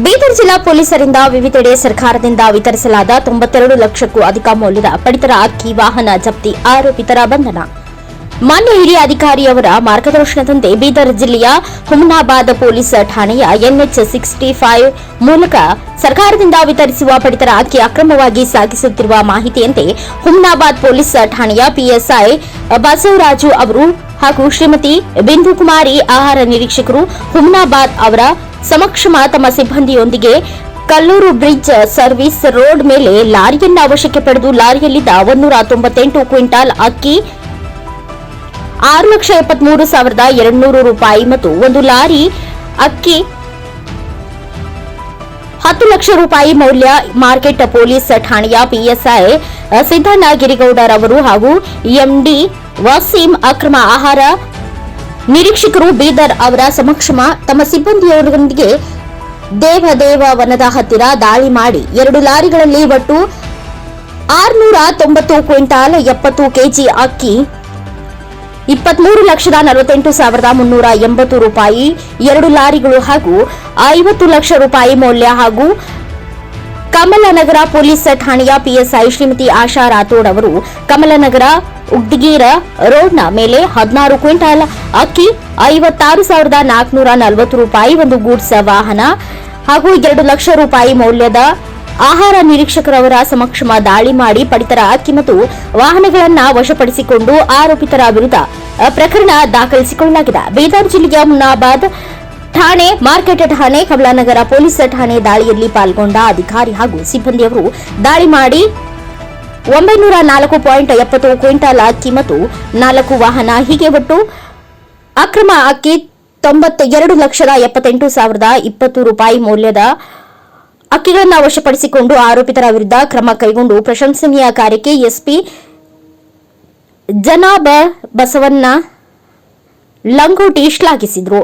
ಬೀದರ್ ಜಿಲ್ಲಾ ಪೊಲೀಸರಿಂದ ವಿವಿಧೆಡೆ ಸರ್ಕಾರದಿಂದ ವಿತರಿಸಲಾದ 92 ಲಕ್ಷಕ್ಕೂ ಅಧಿಕ ಮೌಲ್ಯದ ಪಡಿತರ ಅಕ್ಕಿ ವಾಹನ ಜಪ್ತಿ, ಆರೋಪಿತರ ಬಂಧನ. ಮಾನ್ಯ ಹಿರಿಯ ಅಧಿಕಾರಿಯವರ ಮಾರ್ಗದರ್ಶನದಂತೆ ಬೀದರ್ ಜಿಲ್ಲೆಯ ಹುಮನಾಬಾದ್ ಪೊಲೀಸ್ ಠಾಣೆಯ NH 65 ಮೂಲಕ ಸರ್ಕಾರದಿಂದ ವಿತರಿಸುವ ಪಡಿತರ ಅಕ್ಕಿ ಅಕ್ರಮವಾಗಿ ಸಾಗಿಸುತ್ತಿರುವ ಮಾಹಿತಿಯಂತೆ ಹುಮನಾಬಾದ್ ಪೊಲೀಸ್ ಠಾಣೆಯ PSI ಬಸವರಾಜು ಅವರು ಹಾಗೂ ಶ್ರೀಮತಿ ಬಿಂದು ಕುಮಾರಿ ಆಹಾರ ನಿರೀಕ್ಷಕರು ಹುಮನಾಬಾದ್ ಅವರ ಸಮಕ್ಷಮ ತಮ್ಮ ಸಿಬ್ಬಂದಿಯೊಂದಿಗೆ ಕಲ್ಲೂರು ಬ್ರಿಡ್ಜ್ ಸರ್ವಿಸ್ ರೋಡ್ ಮೇಲೆ ಲಾರಿಯನ್ನು ವಶಕ್ಕೆ ಪಡೆದು ಲಾರಿಯಲ್ಲಿದ್ದ 198 ಕ್ವಿಂಟಾಲ್ ಅಕ್ಕಿ, 6,73,200 ರೂಪಾಯಿ ಮತ್ತು ಒಂದು ಲಾರಿ ಅಕ್ಕಿ 10 ಲಕ್ಷ ರೂಪಾಯಿ ಮೌಲ್ಯ ಮಾರ್ಕೆಟ್ ಪೊಲೀಸ್ ಠಾಣೆಯ PSI ಸಿದ್ದಣ್ಣ ಗಿರಿಗೌಡರ್ ಅವರು ಹಾಗೂ MD ವಸೀಂ ಅಕ್ರಮ ಆಹಾರ ನಿರೀಕ್ಷಕರು ಬೀದರ್ ಅವರ ಸಮಕ್ಷಮ ತಮ್ಮ ಸಿಬ್ಬಂದಿಯವರೊಂದಿಗೆ ದೇವದೇವ ವನದ ಹತ್ತಿರ ದಾಳಿ ಮಾಡಿ 2 ಲಾರಿಗಳಲ್ಲಿ ಒಟ್ಟು 690 ಕ್ವಿಂಟಾಲ್ 70 ಕೆಜಿ ಅಕ್ಕಿ, 23,48,380 ರೂಪಾಯಿ, 2 ಲಾರಿಗಳು ಹಾಗೂ 50 ಲಕ್ಷ ರೂಪಾಯಿ ಮೌಲ್ಯ ಹಾಗೂ ಕಮಲನಗರ ಪೊಲೀಸ್ ಠಾಣೆಯ PSI ಶ್ರೀಮತಿ ಆಶಾ ರಾಥೋಡ್ ಅವರು ಕಮಲನಗರ ಉಗ್ದಿಗೀರ ರೋಡ್ನ ಮೇಲೆ 16 ಕ್ವಿಂಟಾಲ್ ಅಕ್ಕಿ, 56,440 ರೂಪಾಯಿ, ಒಂದು ಗೂಡ್ಸ್ ವಾಹನ ಹಾಗೂ 2 ಲಕ್ಷ ರೂಪಾಯಿ ಮೌಲ್ಯದ ಆಹಾರ ನಿರೀಕ್ಷಕರವರ ಸಮಕ್ಷಮ ದಾಳಿ ಮಾಡಿ ಪಡಿತರ ಅಕ್ಕಿ ಮತ್ತು ವಾಹನಗಳನ್ನು ವಶಪಡಿಸಿಕೊಂಡು ಆರೋಪಿತರ ವಿರುದ್ಧ ಪ್ರಕರಣ ದಾಖಲಿಸಿಕೊಳ್ಳಲಾಗಿದೆ. ಬೀದರ್ ಜಿಲ್ಲೆಯ ಹುಮನಾಬಾದ್ ಠಾಣೆ, ಮಾರ್ಕೆಟ್ ಠಾಣೆ, ಕಮಲಾನಗರ ಪೊಲೀಸ್ ಠಾಣೆ ದಾಳಿಯಲ್ಲಿ ಪಾಲ್ಗೊಂಡ ಅಧಿಕಾರಿ ಹಾಗೂ ಸಿಬ್ಬಂದಿಯವರು ದಾಳಿ ಮಾಡಿ 904.70 ಕ್ವಿಂಟಾಲ್ ಅಕ್ಕಿ ಮತ್ತು 4 ವಾಹನ ಹೀಗೆ ಒಟ್ಟು ಅಕ್ರಮ ಅಕ್ಕಿ 92,78,020 ರೂಪಾಯಿ ಮೌಲ್ಯದ ಅಕ್ಕಿಗಳನ್ನು ವಶಪಡಿಸಿಕೊಂಡು ಆರೋಪಿತರ ವಿರುದ್ಧ ಕ್ರಮ ಕೈಗೊಂಡು ಪ್ರಶಂಸನೀಯ ಕಾರ್ಯಕ್ಕೆ SP ಜನಾಬ ಬಸವಣ್ಣ ಲಂಗೋಟಿ ಶ್ಲಾಘಿಸಿದರು.